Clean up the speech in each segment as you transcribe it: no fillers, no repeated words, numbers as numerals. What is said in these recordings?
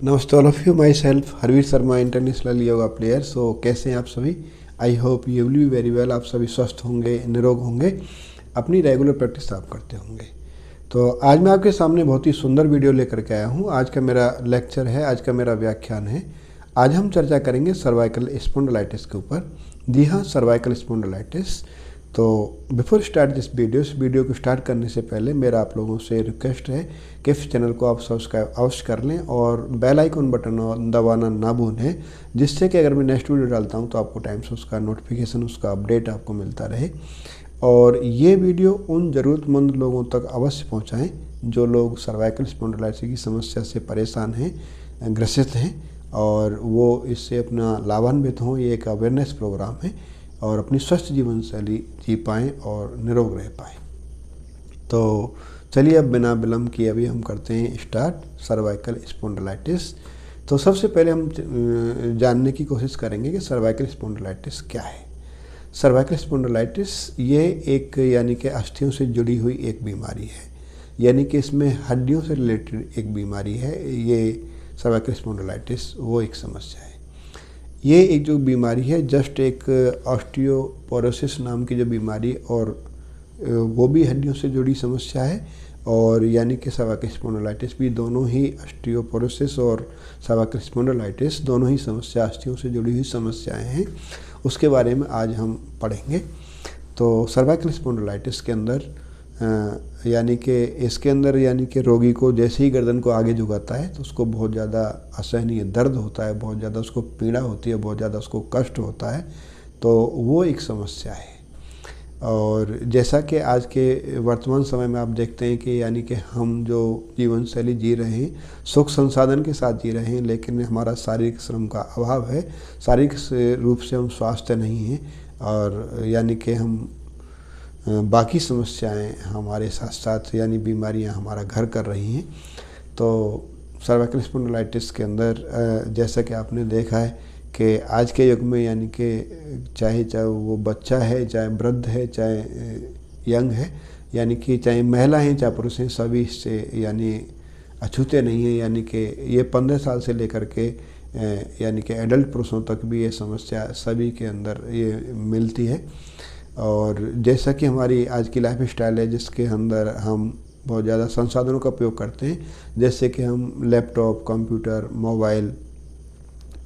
नमस्ते all of you, myself Harveer Sharma, international yoga player. So कैसे हैं आप सभी? I hope you will be very well. आप सभी स्वस्थ होंगे, निरोग होंगे, अपनी रेगुलर प्रैक्टिस आप करते होंगे। तो आज मैं आपके सामने बहुत ही सुंदर वीडियो लेकर के आया हूँ। आज का मेरा लेक्चर है, आज का मेरा व्याख्यान है। आज हम चर्चा करेंगे सर्वाइकल स्पॉन्डिलाइटिस के ऊपर। जी हाँ, सर्वाइकल स्पॉन्डिलाइटिस। तो बिफोर स्टार्ट दिस वीडियो, इस वीडियो को स्टार्ट करने से पहले मेरा आप लोगों से रिक्वेस्ट है कि इस चैनल को आप सब्सक्राइब अवश्य कर लें और बेल आइकन बटन दबाना ना भूलें, जिससे कि अगर मैं नेक्स्ट वीडियो डालता हूं तो आपको टाइम से उसका नोटिफिकेशन, उसका अपडेट आपको मिलता रहे। और ये वीडियो उन ज़रूरतमंद लोगों तक अवश्य पहुँचाएँ जो लोग सर्वाइकल स्पॉन्डिलाइटिस की समस्या से परेशान हैं, ग्रसित हैं, और वो इससे अपना लाभान्वित हों। ये एक अवेयरनेस प्रोग्राम है और अपनी स्वस्थ जीवन शैली जी पाएँ और निरोग रह पाएँ। तो चलिए अब बिना विलम्ब किए अभी हम करते हैं स्टार्ट सर्वाइकल स्पॉन्डिलाइटिस। तो सबसे पहले हम जानने की कोशिश करेंगे कि सर्वाइकल स्पॉन्डिलाइटिस क्या है। सर्वाइकल स्पॉन्डिलाइटिस ये एक यानी कि अस्थियों से जुड़ी हुई एक बीमारी है, यानी कि इसमें हड्डियों से रिलेटेड एक बीमारी है। ये सर्वाइकल स्पॉन्डिलाइटिस वो एक समस्या है। ये एक जो बीमारी है जस्ट एक ऑस्टियोपोरोसिस नाम की जो बीमारी, और वो भी हड्डियों से जुड़ी समस्या है, और यानी कि सर्वाइकल स्पॉन्डिलाइटिस भी, दोनों ही ऑस्टियोपोरोसिस और सर्वाइकल स्पॉन्डिलाइटिस दोनों ही समस्या अस्थियों से जुड़ी हुई समस्याएं हैं। उसके बारे में आज हम पढ़ेंगे। तो सर्वाइकल स्पॉन्डिलाइटिस के अंदर यानी कि रोगी को जैसे ही गर्दन को आगे झुकाता है तो उसको बहुत ज़्यादा असहनीय दर्द होता है, बहुत ज़्यादा उसको पीड़ा होती है, बहुत ज़्यादा उसको कष्ट होता है। तो वो एक समस्या है। और जैसा कि आज के वर्तमान समय में आप देखते हैं कि यानी कि हम जो जीवन शैली जी रहे हैं, सुख संसाधन के साथ जी रहे हैं, लेकिन हमारा शारीरिक श्रम का अभाव है, शारीरिक रूप से हम स्वास्थ्य नहीं हैं, और यानी कि हम बाकी समस्याएं हमारे साथ साथ यानी बीमारियां हमारा घर कर रही हैं। तो सर्वाइकल स्पॉन्डिलाइटिस के अंदर जैसा कि आपने देखा है कि आज के युग में यानी कि चाहे वो बच्चा है, चाहे वृद्ध है, चाहे यंग है, यानी कि चाहे महिला हैं चाहे पुरुष हैं, सभी इससे यानी अछूते नहीं हैं। यानी कि ये 15 साल से लेकर के यानी कि एडल्ट पुरुषों तक भी ये समस्या सभी के अंदर ये मिलती है। और जैसा कि हमारी आज की लाइफ स्टाइल है जिसके अंदर हम बहुत ज़्यादा संसाधनों का उपयोग करते हैं, जैसे कि हम लैपटॉप, कंप्यूटर, मोबाइल,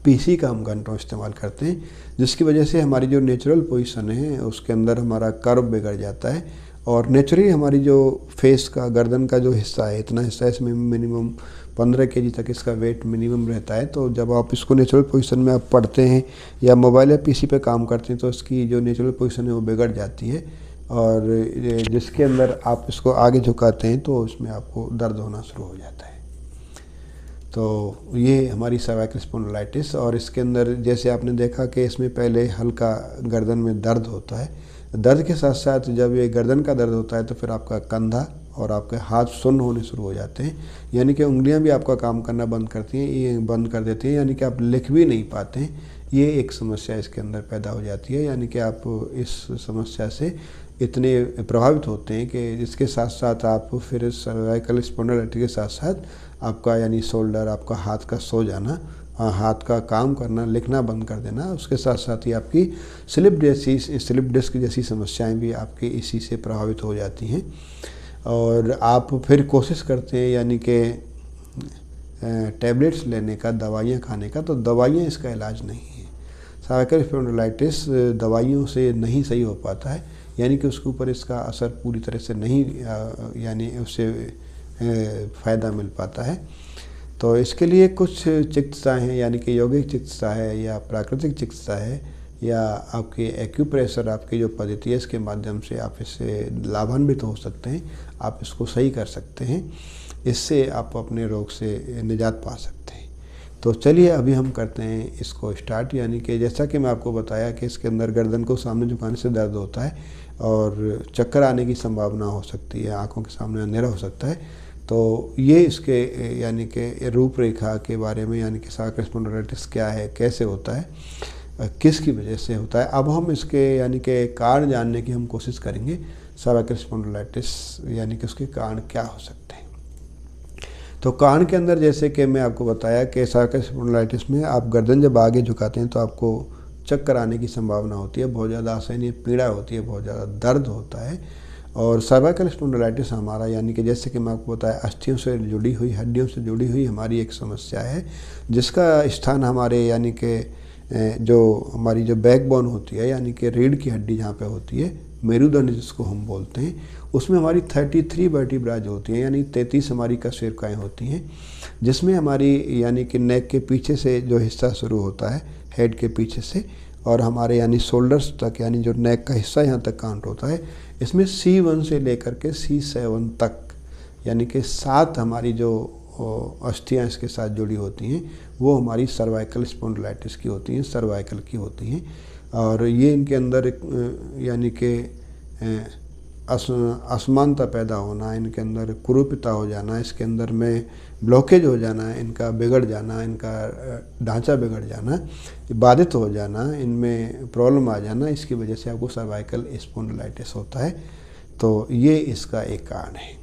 पीसी का हम घंटों इस्तेमाल करते हैं, जिसकी वजह से हमारी जो नेचुरल पोजीशन है उसके अंदर हमारा कर्व बिगड़ जाता है। और नेचुरली हमारी जो फेस का, गर्दन का जो हिस्सा है, इतना हिस्सा, इसमें मिनिमम 15 kg तक इसका वेट मिनिमम रहता है। तो जब आप इसको नेचुरल पोजीशन में आप पढ़ते हैं या मोबाइल या पीसी पे काम करते हैं तो इसकी जो नेचुरल पोजीशन है वो बिगड़ जाती है, और जिसके अंदर आप इसको आगे झुकाते हैं तो इसमें आपको दर्द होना शुरू हो जाता है। तो ये हमारी सर्वाइकल स्पॉन्डिलाइटिस। और इसके अंदर जैसे आपने देखा कि इसमें पहले हल्का गर्दन में दर्द होता है, दर्द के साथ साथ जब ये गर्दन का दर्द होता है तो फिर आपका कंधा और आपके हाथ सुन्न होने शुरू हो जाते हैं, यानी कि उंगलियां भी आपका काम करना बंद करती हैं, ये बंद कर देती हैं, यानी कि आप लिख भी नहीं पाते हैं। ये एक समस्या इसके अंदर पैदा हो जाती है। यानी कि आप इस समस्या से इतने प्रभावित होते हैं कि इसके साथ साथ आप फिर सर्वाइकल स्पॉन्डिलाइटिस के साथ साथ आपका यानी शोल्डर, आपका हाथ का सो जाना, हाथ का काम करना, लिखना बंद कर देना, उसके साथ साथ ही आपकी स्लिप डिस्क जैसी समस्याएं भी आपकी इसी से प्रभावित हो जाती हैं। और आप फिर कोशिश करते हैं यानी कि टैबलेट्स लेने का, दवाइयाँ खाने का, तो दवाइयाँ इसका इलाज नहीं है। सर्वाइकल स्पॉन्डिलाइटिस दवाइयों से नहीं सही हो पाता है, यानी कि उसके ऊपर इसका असर पूरी तरह से नहीं यानी उससे फ़ायदा मिल पाता है। तो इसके लिए कुछ चिकित्साएँ हैं, यानी कि यौगिक चिकित्सा है या प्राकृतिक चिकित्सा है या आपके एक्यूप्रेशर, आपकी जो पद्धति है इसके माध्यम से आप इससे लाभान्वित हो सकते हैं, आप इसको सही कर सकते हैं, इससे आप अपने रोग से निजात पा सकते हैं। तो चलिए अभी हम करते हैं इसको स्टार्ट। यानी कि जैसा कि मैं आपको बताया कि इसके अंदर गर्दन को सामने झुकाने से दर्द होता है और चक्कर आने की संभावना हो सकती है, आँखों के सामने अंधेरा हो सकता है। तो ये इसके यानी कि रूपरेखा के बारे में, यानी कि सर्वाइकल स्पॉन्डिलाइटिस क्या है, कैसे होता है, किसकी वजह से होता है। अब हम इसके यानी कि कारण जानने की हम कोशिश करेंगे। सर्वाइकल स्पॉन्डिलाइटिस यानी कि उसके कारण क्या हो सकते हैं। तो कान के अंदर जैसे कि मैं आपको बताया कि सर्वाइकल स्पॉन्डिलाइटिस में आप गर्दन जब आगे झुकाते हैं तो आपको चक्कर आने की संभावना होती है, बहुत ज़्यादा असहनीय पीड़ा होती है, बहुत ज़्यादा दर्द होता है। और सर्वाइकल स्पॉन्डिलाइटिस हमारा यानी कि जैसे कि मैं आपको बताया अस्थियों से जुड़ी हुई, हड्डियों से जुड़ी हुई हमारी एक समस्या है, जिसका स्थान हमारे यानी कि जो हमारी जो बैकबोन होती है यानी कि रीढ़ की हड्डी जहाँ पे होती है, मेरुदंड जिसको हम बोलते हैं, उसमें हमारी 33 वर्टिब्रा जो होती हैं यानी 33 हमारी कशेरुकाएँ होती हैं, जिसमें हमारी यानी कि नेक के पीछे से जो हिस्सा शुरू होता है हेड के पीछे से और हमारे यानी शोल्डर्स तक यानी जो नेक का हिस्सा यहाँ तक काउंट होता है, इसमें C1 से लेकर के C7 तक यानी कि 7 हमारी जो अस्थियाँ इसके साथ जुड़ी होती हैं वो हमारी सर्वाइकल स्पॉन्डिलाइटिस की होती हैं, सर्वाइकल की होती हैं। और ये इनके अंदर यानी कि असमानता पैदा होना, इनके अंदर कुरूपता हो जाना, इसके अंदर में ब्लॉकेज हो जाना, इनका बिगड़ जाना, इनका ढांचा बिगड़ जाना, बाधित हो जाना, इनमें प्रॉब्लम आ जाना, इसकी वजह से आपको सर्वाइकल स्पॉन्डिलाइटिस होता है। तो ये इसका एक कारण है।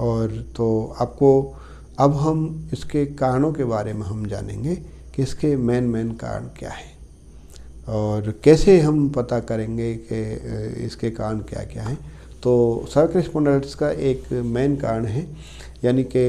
और तो आपको अब हम इसके कारणों के बारे में हम जानेंगे कि इसके मेन कारण क्या है और कैसे हम पता करेंगे कि इसके कारण क्या क्या हैं। तो सर्वाइकल स्पॉन्डिलाइटिस का एक मेन कारण है यानी कि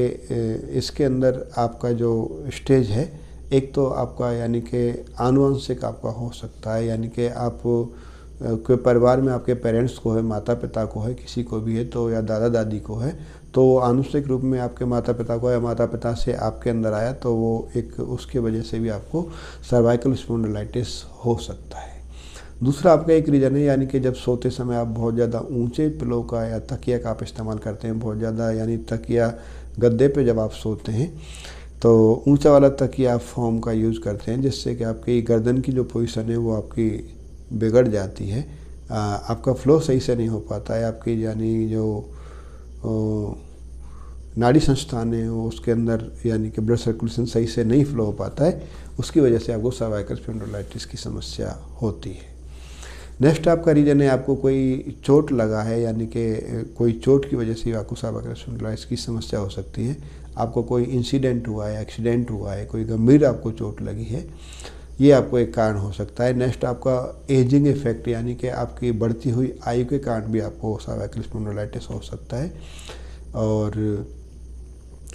इसके अंदर आपका जो स्टेज है, एक तो आपका यानी कि आनुवंशिक आपका हो सकता है, यानी कि आप कोई परिवार में आपके पेरेंट्स को है, माता पिता को है, किसी को भी है तो या दादा दादी को है तो आनुवंशिक रूप में आपके माता पिता को या माता पिता से आपके अंदर आया तो वो एक उसके वजह से भी आपको सर्वाइकल स्पॉन्डिलाइटिस हो सकता है। दूसरा आपका एक रीज़न है यानी कि जब सोते समय आप बहुत ज़्यादा ऊंचे पिलो का या तकिया का आप इस्तेमाल करते हैं, बहुत ज़्यादा यानी तकिया गद्दे पे जब आप सोते हैं तो ऊंचा वाला तकिया आप फोम का यूज़ करते हैं, जिससे कि आपकी गर्दन की जो पोजीशन है वो आपकी बिगड़ जाती है, आपका फ्लो सही से नहीं हो पाता है, आपकी यानी जो नाड़ी संस्थान है उसके अंदर यानी कि ब्लड सर्कुलेशन सही से नहीं फ्लो हो पाता है, उसकी वजह से आपको सर्वाइकल स्पॉन्डिलाइटिस की समस्या होती है। नेक्स्ट आपका रीज़न है आपको कोई चोट लगा है यानी कि कोई चोट की वजह से आपको सर्वाइकल स्पॉन्डिलाइटिस की समस्या हो सकती है। आपको कोई इंसिडेंट हुआ है, एक्सीडेंट हुआ है, कोई गंभीर आपको चोट लगी है, ये आपको एक कारण हो सकता है। नेक्स्ट आपका एजिंग इफेक्ट यानी कि आपकी बढ़ती हुई आयु के कारण भी आपको सर्वाइकल स्पॉन्डिलाइटिस हो सकता है। और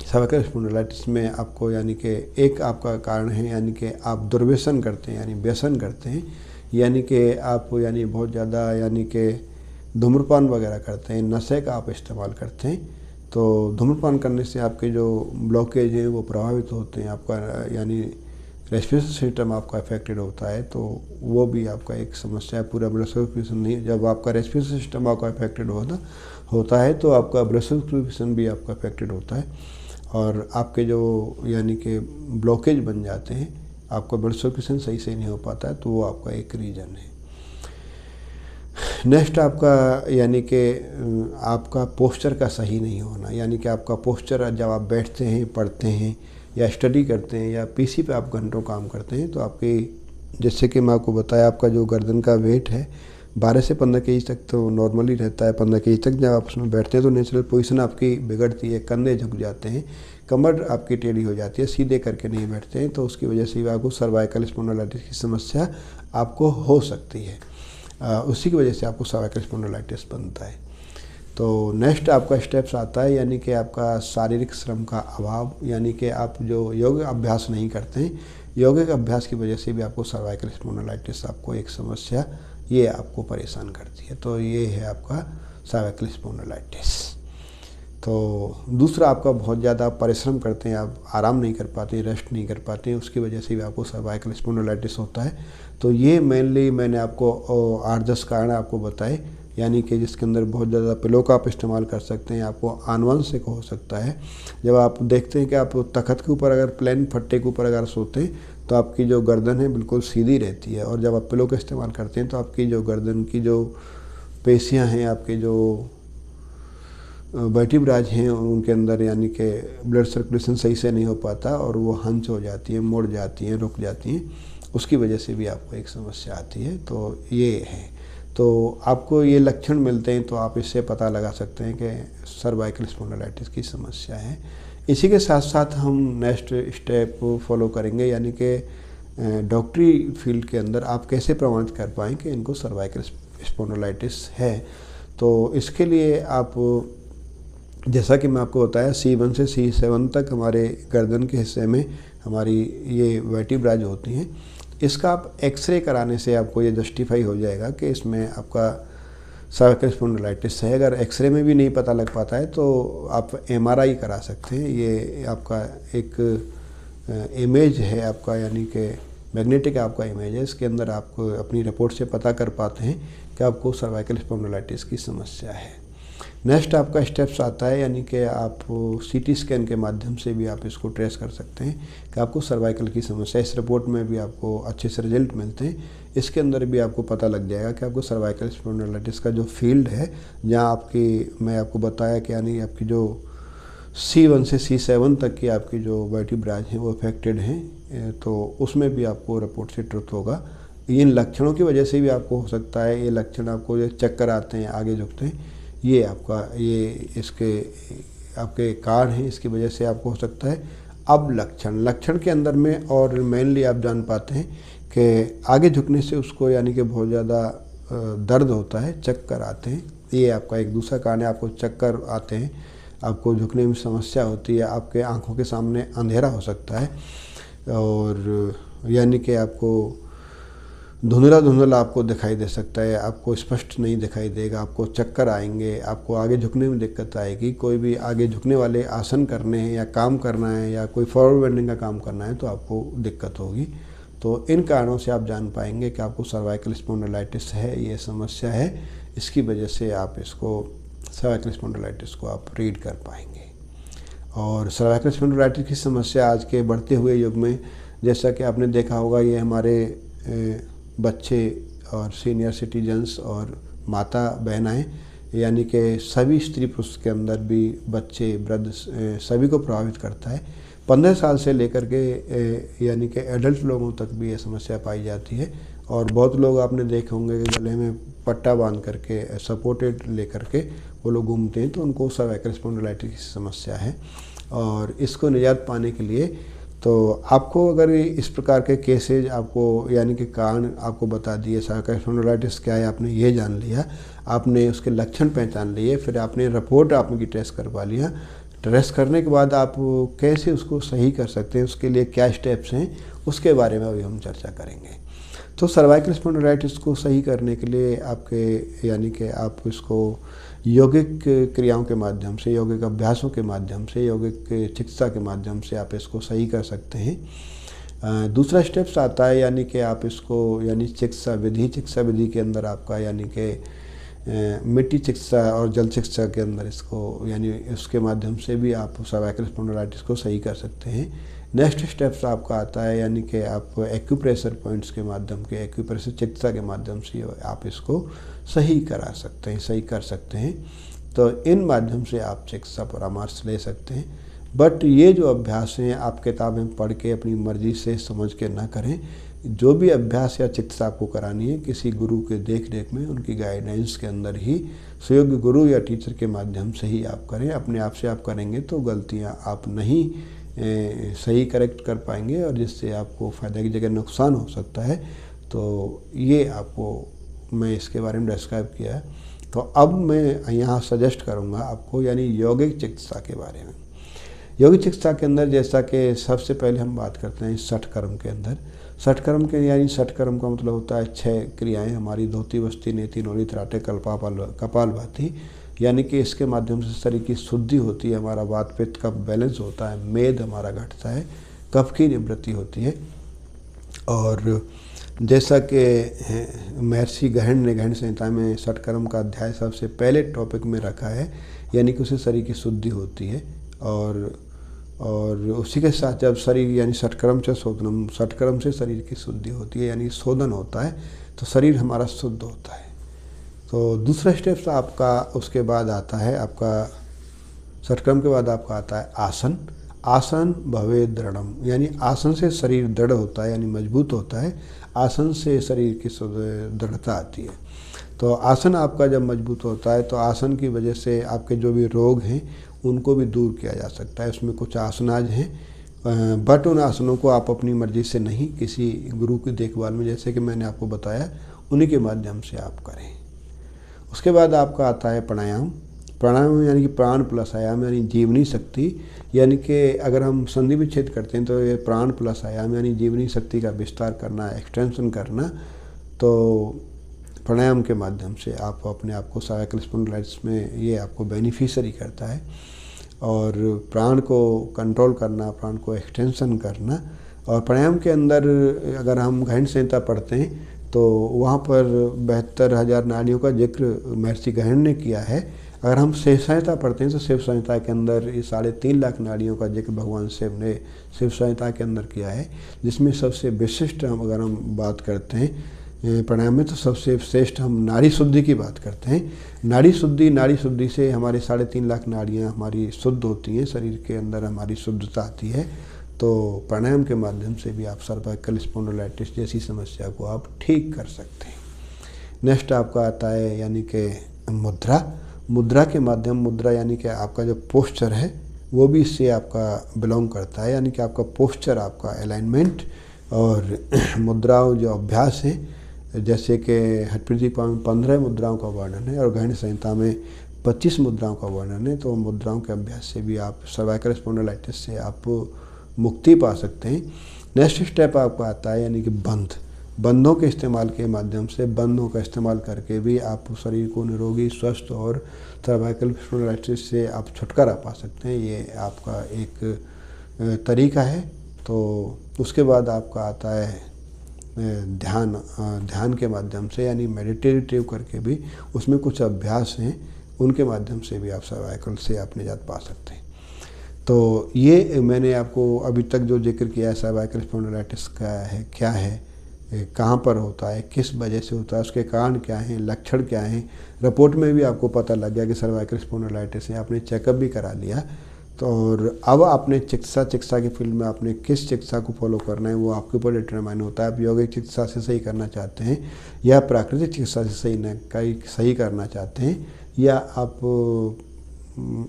सर्वाइकल स्पॉन्डिलाइटिस में आपको यानी कि एक आपका कारण है यानी कि आप दुर्व्यसन करते हैं यानी व्यसन करते हैं, यानी कि आप यानी बहुत ज़्यादा यानी कि धूम्रपान वगैरह करते हैं, नशे का आप इस्तेमाल करते हैं। तो धूम्रपान करने से आपके जो ब्लॉकेज हैं वो प्रभावित होते हैं, आपका यानी रेस्पिरेशन सिस्टम आपका अफेक्टेड होता है, तो वो भी आपका एक समस्या है। पूरा ब्लड सर्कुलेशन नहीं, जब आपका रेस्पिरेशन सिस्टम आपका अफेक्टेड होता है तो आपका ब्लड सर्कुलेशन भी आपका अफेक्टेड होता है और आपके जो यानी कि ब्लॉकेज बन जाते हैं, आपका ब्लड सर्कुलेशन सही से नहीं हो पाता है, तो वो आपका एक रीज़न है। नेक्स्ट आपका यानी कि आपका पोस्चर का सही नहीं होना, यानी कि आपका पोस्चर जब आप बैठते हैं, पढ़ते हैं या स्टडी करते हैं या पीसी पे आप घंटों काम करते हैं तो आपकी जैसे कि मैं आपको बताया आपका जो गर्दन का वेट है 12 से 15 केजी तक तो नॉर्मली रहता है। 15 केजी तक जब आप उसमें बैठते हैं तो नेचुरल पोजीशन आपकी बिगड़ती है, कंधे झुक जाते हैं, कमर आपकी टेढ़ी हो जाती है, सीधे करके नहीं बैठते हैं, तो उसकी वजह से भी आपको सर्वाइकल स्पॉन्डिलाइटिस की समस्या आपको हो सकती है। उसी की वजह से आपको सर्वाइकल स्पॉन्डिलाइटिस बनता है। तो नेक्स्ट आपका स्टेप्स आता है यानी कि आपका शारीरिक श्रम का अभाव, यानी कि आप जो योग अभ्यास नहीं करते हैं, योग के अभ्यास की वजह से भी आपको सर्वाइकल स्पॉन्डिलाइटिस आपको एक समस्या ये आपको परेशान करती है। तो ये है आपका सर्वाइकल स्पॉन्डिलाइटिस। तो दूसरा आपका बहुत ज़्यादा परिश्रम करते हैं, आप आराम नहीं कर पाते, रेस्ट नहीं कर पाते, उसकी वजह से भी आपको सर्वाइकल स्पॉन्डिलाइटिस होता है। तो ये मेनली मैंने आपको 8-10 कारण आपको बताए, यानी कि जिसके अंदर बहुत ज़्यादा पिलो का आप इस्तेमाल कर सकते हैं, आपको आनुवंशिक हो सकता है। जब आप देखते हैं कि आप तख्त के ऊपर अगर प्लेन फट्टे के ऊपर अगर सोते हैं तो आपकी जो गर्दन है बिल्कुल सीधी रहती है, और जब आप पिलो का इस्तेमाल करते हैं तो आपकी जो गर्दन की जो पेशियां हैं, आपके जो वर्टिब्राज हैं उनके अंदर यानी कि ब्लड सर्कुलेशन सही से नहीं हो पाता और वो हंच हो जाती है, मुड़ जाती हैं, रुक जाती हैं, उसकी वजह से भी आपको एक समस्या आती है। तो ये है, तो आपको ये लक्षण मिलते हैं तो आप इससे पता लगा सकते हैं कि सर्वाइकल स्पॉन्डिलाइटिस की समस्या है। इसी के साथ साथ हम नेक्स्ट स्टेप फॉलो करेंगे, यानी कि डॉक्टरी फील्ड के अंदर आप कैसे प्रमाणित कर पाएँ कि इनको सर्वाइकल स्पॉन्डिलाइटिस है। तो इसके लिए आप, जैसा कि मैं आपको बताया, C1 से C7 तक हमारे गर्दन के हिस्से में हमारी ये वर्टिब्रा जो होती हैं, इसका आप एक्सरे कराने से आपको ये जस्टिफाई हो जाएगा कि इसमें आपका सर्वाइकल स्पॉन्डिलाइटिस है। अगर एक्सरे में भी नहीं पता लग पाता है तो आप MRI करा सकते हैं। ये आपका एक इमेज है आपका, यानी कि मैग्नेटिक आपका इमेज है, इसके अंदर आप अपनी रिपोर्ट से पता कर पाते हैं कि आपको सर्वाइकल स्पॉन्डिलाइटिस की समस्या है। नेक्स्ट आपका स्टेप्स आता है, यानी कि आप CT स्कैन के माध्यम से भी आप इसको ट्रेस कर सकते हैं कि आपको सर्वाइकल की समस्या। इस रिपोर्ट में भी आपको अच्छे से रिजल्ट मिलते हैं। इसके अंदर भी आपको पता लग जाएगा कि आपको सर्वाइकल स्पॉन्डिलाइटिस का जो फील्ड है, जहां आपकी, मैं आपको बताया कि यानी आपकी जो C1 से C7 तक की आपकी जो वर्टिब्राज हैं वो अफेक्टेड हैं, तो उसमें भी आपको रिपोर्ट से ट्रुथ होगा। इन लक्षणों की वजह से भी आपको हो सकता है, ये लक्षण आपको जो चक्कर आते हैं, आगे झुकते हैं, ये आपका, ये इसके आपके कारण हैं, इसकी वजह से आपको हो सकता है। अब लक्षण के अंदर में और मेनली आप जान पाते हैं कि आगे झुकने से उसको, यानी कि बहुत ज़्यादा दर्द होता है, चक्कर आते हैं, ये आपका एक दूसरा कारण है। आपको चक्कर आते हैं, आपको झुकने में समस्या होती है, आपके आँखों के सामने अंधेरा हो सकता है, और यानी कि आपको धुंधला आपको दिखाई दे सकता है, आपको स्पष्ट नहीं दिखाई देगा, आपको चक्कर आएंगे, आपको आगे झुकने में दिक्कत आएगी। कोई भी आगे झुकने वाले आसन करने हैं या काम करना है या कोई फॉरवर्ड बेंडिंग का काम करना है तो आपको दिक्कत होगी। तो इन कारणों से आप जान पाएंगे कि आपको सर्वाइकल स्पॉन्डिलाइटिस है, ये समस्या है। इसकी वजह से आप इसको, सर्वाइकल स्पॉन्डिलाइटिस को आप रीड कर पाएंगे। और सर्वाइकल स्पॉन्डिलाइटिस की समस्या आज के बढ़ते हुए युग में, जैसा कि आपने देखा होगा, ये हमारे बच्चे और सीनियर सिटीजन्स और माता बहनाएं, यानी कि सभी स्त्री पुरुष के अंदर भी, बच्चे, वृद्ध, सभी को प्रभावित करता है। 15 साल से लेकर के यानी कि एडल्ट लोगों तक भी ये समस्या पाई जाती है। और बहुत लोग आपने देखे होंगे कि गले में पट्टा बांध करके, सपोर्टेड लेकर के वो लोग घूमते हैं, तो उनको सर्वाइकल स्पॉन्डिलाइटिस की समस्या है। और इसको निजात पाने के लिए तो आपको, अगर इस प्रकार के केसेज आपको, यानी कि कारण आपको बता दिए, सर्वाइकल स्पॉन्डिलाइटिस क्या है आपने ये जान लिया, आपने उसके लक्षण पहचान लिए, फिर आपने रिपोर्ट आपकी टेस्ट करवा लिया। टेस्ट करने के बाद आप कैसे उसको सही कर सकते हैं, उसके लिए क्या स्टेप्स हैं, उसके बारे में अभी हम चर्चा करेंगे। तो सर्वाइकल स्पॉन्डिलाइटिस को सही करने के लिए आपके, यानी कि आप इसको यौगिक क्रियाओं के माध्यम से, यौगिक अभ्यासों के माध्यम से, यौगिक चिकित्सा के माध्यम से आप इसको सही कर सकते हैं। दूसरा स्टेप्स आता है, यानी कि आप इसको, यानी चिकित्सा विधि के अंदर आपका, यानी कि मिट्टी चिकित्सा और जल चिकित्सा के अंदर इसको, यानी उसके माध्यम से भी आप सर्वाइकल स्पॉन्डिलाइटिस को सही कर सकते हैं। नेक्स्ट स्टेप्स आपका आता है, यानी कि आप एक्यूप्रेशर पॉइंट्स के माध्यम के, एक्यूप्रेशर चिकित्सा के माध्यम से आप इसको सही करा सकते हैं, सही कर सकते हैं। तो इन माध्यम से आप चिकित्सा परामर्श ले सकते हैं। बट ये जो अभ्यास हैं, आप किताबें पढ़ के अपनी मर्जी से समझ के ना करें। जो भी अभ्यास या चिकित्सा आपको करानी है, किसी गुरु के देख रेख में, उनकी गाइडेंस के अंदर ही, सुयोग्य गुरु या टीचर के माध्यम से ही आप करें। अपने आप से आप करेंगे तो गलतियाँ आप नहीं सही करेक्ट कर पाएंगे, और जिससे आपको फ़ायदा की जगह नुकसान हो सकता है। तो ये आपको मैं इसके बारे में डिस्क्राइब किया है। तो अब मैं यहाँ सजेस्ट करूँगा आपको, यानी यौगिक चिकित्सा के बारे में। यौगिक चिकित्सा के अंदर, जैसा कि सबसे पहले हम बात करते हैं षटकर्म के अंदर। षटकर्म के, यानी षटकर्म का मतलब होता है 6 क्रियाएँ हमारी, धोती, बस्ती, नेति, नोली, त्राटे, कपालभाति। यानी कि इसके माध्यम से शरीर की शुद्धि होती है, हमारा वात पित्त का बैलेंस होता है, मेद हमारा घटता है, कफ की निवृत्ति होती है। और जैसा कि महर्षि गहन ने गहन संहिता में षटकर्म का अध्याय सबसे पहले टॉपिक में रखा है, यानी कि उससे शरीर की शुद्धि होती है। और उसी के साथ जब शरीर, यानी षटकर्म से शोधनम, षटकर्म से शरीर की शुद्धि होती है, यानी शोधन होता है, तो शरीर हमारा शुद्ध होता है। तो दूसरा स्टेप्स आपका उसके बाद आता है, आपका षटकर्म के बाद आपका आता है आसन। आसन भवे दृढ़म, यानी आसन से शरीर दृढ़ होता है, यानी मजबूत होता है। आसन से शरीर की दृढ़ता आती है। तो आसन आपका जब मजबूत होता है, तो आसन की वजह से आपके जो भी रोग हैं उनको भी दूर किया जा सकता है। उसमें कुछ आसनाज हैं, बट उन आसनों को आप अपनी मर्जी से नहीं, किसी गुरु की देखभाल में, जैसे कि मैंने आपको बताया, उन्हीं के माध्यम से आप करें। उसके बाद आपका आता है प्राणायाम। प्राणायाम यानी कि प्राण प्लस आयाम यानी जीवनी शक्ति, यानी कि अगर हम संधि विच्छेद करते हैं तो ये प्राण प्लस आयाम यानी जीवनी शक्ति का विस्तार करना, एक्सटेंशन करना। तो प्राणायाम के माध्यम से आप अपने आप को सर्वाइकल स्पॉन्डिलाइटिस में ये आपको बेनिफिशियरी करता है। और प्राण को कंट्रोल करना, प्राण को एक्सटेंशन करना। और प्राणायाम के अंदर अगर हम गहन संहिता पढ़ते हैं तो वहाँ पर 72,000 नाड़ियों का जिक्र महर्षि गहन ने किया है। अगर हम शिव संहिता पढ़ते हैं तो शिव संहिता के अंदर 3.5 लाख नाड़ियों का जिक्र भगवान शिव ने शिव संहिता के अंदर किया है, जिसमें सबसे विशिष्ट अगर हम बात करते हैं प्राणायाम में तो सबसे श्रेष्ठ हम नाड़ी शुद्धि की बात करते हैं। नाड़ी शुद्धि से हमारे 3.5 लाख नाड़ियाँ हमारी शुद्ध होती हैं, शरीर के अंदर हमारी शुद्धता आती है। तो प्राणायाम के माध्यम से भी आप सर्वाइकल स्पॉन्डिलाइटिस जैसी समस्या को आप ठीक कर सकते हैं। नेक्स्ट आपका आता है यानी कि मुद्रा के माध्यम, मुद्रा यानी कि आपका जो पोस्चर है वो भी इससे आपका बिलोंग करता है, यानी कि आपका पोस्चर, आपका अलाइनमेंट। और मुद्राओं जो अभ्यास हैं, जैसे कि हठप्रीत दीपा में 15 मुद्राओं का वर्णन है और गहन संहिता में 25 मुद्राओं का वर्णन है। तो मुद्राओं के अभ्यास से भी आप सर्वाइकल स्पॉन्डिलाइटिस से आप मुक्ति पा सकते हैं। नेक्स्ट स्टेप आपका आता है यानी कि बंधों के इस्तेमाल के माध्यम से, बंधों का इस्तेमाल करके भी आप शरीर को निरोगी, स्वस्थ और सर्वाइकल स्पॉन्डिलाइटिस से आप छुटकारा पा सकते हैं। ये आपका एक तरीका है। तो उसके बाद आपका आता है ध्यान के माध्यम से, यानी मेडिटेटिव करके भी उसमें कुछ अभ्यास हैं, उनके माध्यम से भी आप सर्वाइकल से आप निजात पा सकते हैं। तो ये मैंने आपको अभी तक जो जिक्र किया है सर्वाइकल स्पॉन्डिलाइटिस का है, क्या है, कहाँ पर होता है, किस वजह से होता है, उसके कारण क्या हैं, लक्षण क्या हैं। रिपोर्ट में भी आपको पता लग गया कि सर्वाइकल स्पॉन्डिलाइटिस है, आपने चेकअप भी करा लिया। तो और अब आपने चिकित्सा की फील्ड में आपने किस चिकित्सा को फॉलो करना है वो आपके ऊपर डिटरमाइन होता है। आप यौगिक चिकित्सा से सही करना चाहते हैं या प्राकृतिक चिकित्सा से सही करना चाहते हैं, या आप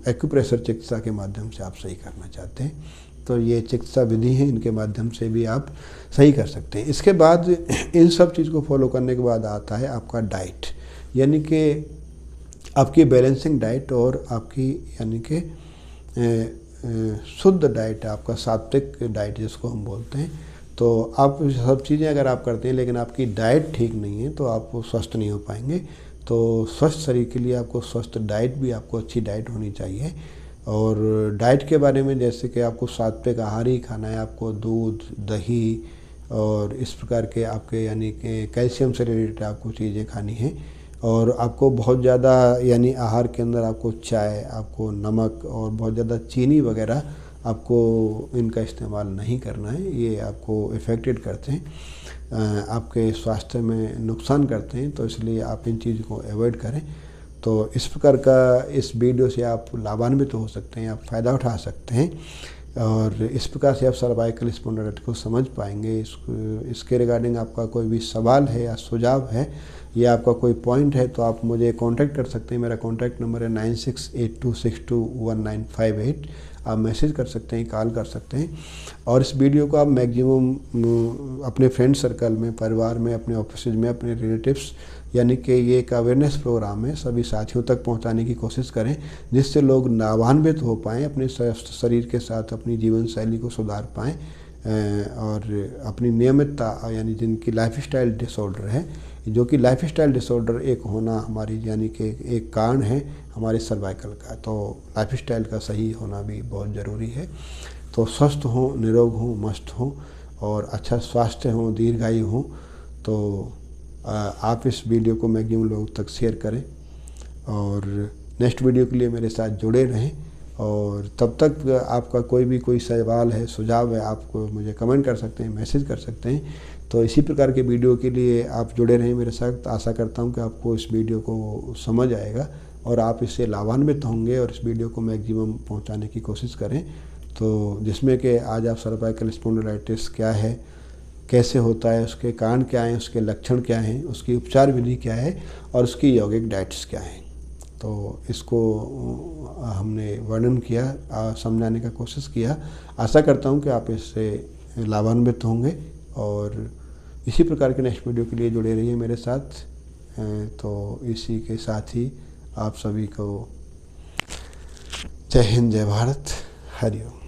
एक्यूप्रेशर चिकित्सा के माध्यम से आप सही करना चाहते हैं। तो ये चिकित्सा विधि है, इनके माध्यम से भी आप सही कर सकते हैं। इसके बाद इन सब चीज़ को फॉलो करने के बाद आता है आपका डाइट, यानी कि आपकी बैलेंसिंग डाइट और आपकी यानी कि शुद्ध डाइट, आपका सात्विक डाइट जिसको हम बोलते हैं। तो आप सब चीज़ें अगर आप करते हैं लेकिन आपकी डाइट ठीक नहीं है तो आप स्वस्थ नहीं हो पाएंगे। तो स्वस्थ शरीर के लिए आपको स्वस्थ डाइट भी, आपको अच्छी डाइट होनी चाहिए। और डाइट के बारे में जैसे कि आपको सात्विक आहार ही खाना है, आपको दूध, दही और इस प्रकार के आपके यानी कि कैल्शियम से रिलेटेड आपको चीज़ें खानी हैं। और आपको बहुत ज़्यादा यानी आहार के अंदर आपको चाय, आपको नमक और बहुत ज़्यादा चीनी वगैरह आपको इनका इस्तेमाल नहीं करना है। ये आपको इफ़ेक्टेड करते हैं, आपके स्वास्थ्य में नुकसान करते हैं। तो इसलिए आप इन चीज़ों को अवॉइड करें। तो इस प्रकार का इस वीडियो से आप लाभान्वित हो सकते हैं, आप फ़ायदा उठा सकते हैं। और इस प्रकार से आप सर्वाइकल स्पॉन्डिलाइटिस को समझ पाएंगे। इसके रिगार्डिंग आपका कोई भी सवाल है या सुझाव है या आपका कोई पॉइंट है तो आप मुझे कांटेक्ट कर सकते हैं। मेरा कांटेक्ट नंबर है 9682621958। आप मैसेज कर सकते हैं, कॉल कर सकते हैं। और इस वीडियो को आप मैक्सिमम अपने फ्रेंड सर्कल में, परिवार में, अपने ऑफिस में, अपने रिलेटिव्स, यानी कि ये एक अवेयरनेस प्रोग्राम है, सभी साथियों तक पहुंचाने की कोशिश करें जिससे लोग लाभान्वित हो पाएँ, अपने स्वस्थ शरीर के साथ अपनी जीवन शैली को सुधार पाएँ और अपनी नियमितता, यानी जिनकी लाइफस्टाइल डिसऑर्डर है, जो कि लाइफस्टाइल डिसऑर्डर एक होना हमारी यानी कि एक कारण है हमारे सर्वाइकल का। तो लाइफस्टाइल का सही होना भी बहुत ज़रूरी है। तो स्वस्थ हों, निरोग हों, मस्त हों और अच्छा स्वास्थ्य हों, दीर्घायु हों। तो आप इस वीडियो को मैक्सिमम लोग तक शेयर करें और नेक्स्ट वीडियो के लिए मेरे साथ जुड़े रहें। और तब तक आपका कोई सवाल है, सुझाव है, आपको मुझे कमेंट कर सकते हैं, मैसेज कर सकते हैं। तो इसी प्रकार के वीडियो के लिए आप जुड़े रहें मेरे साथ। आशा करता हूं कि आपको इस वीडियो को समझ आएगा और आप इससे लाभान्वित होंगे और इस वीडियो को मैक्सिमम पहुंचाने की कोशिश करें। तो जिसमें कि आज आप सर्वाइकल स्पॉन्डिलाइटिस क्या है, कैसे होता है, उसके कारण क्या हैं, उसके लक्षण क्या हैं, उसकी उपचार विधि क्या है और उसकी यौगिक डाइट्स क्या हैं। तो इसको हमने वर्णन किया, समझाने का कोशिश किया। आशा करता हूँ कि आप इससे लाभान्वित होंगे और इसी प्रकार के नेक्स्ट वीडियो के लिए जुड़े रहिए मेरे साथ। तो इसी के साथ ही आप सभी को जय हिंद, जय भारत, हरि ओम।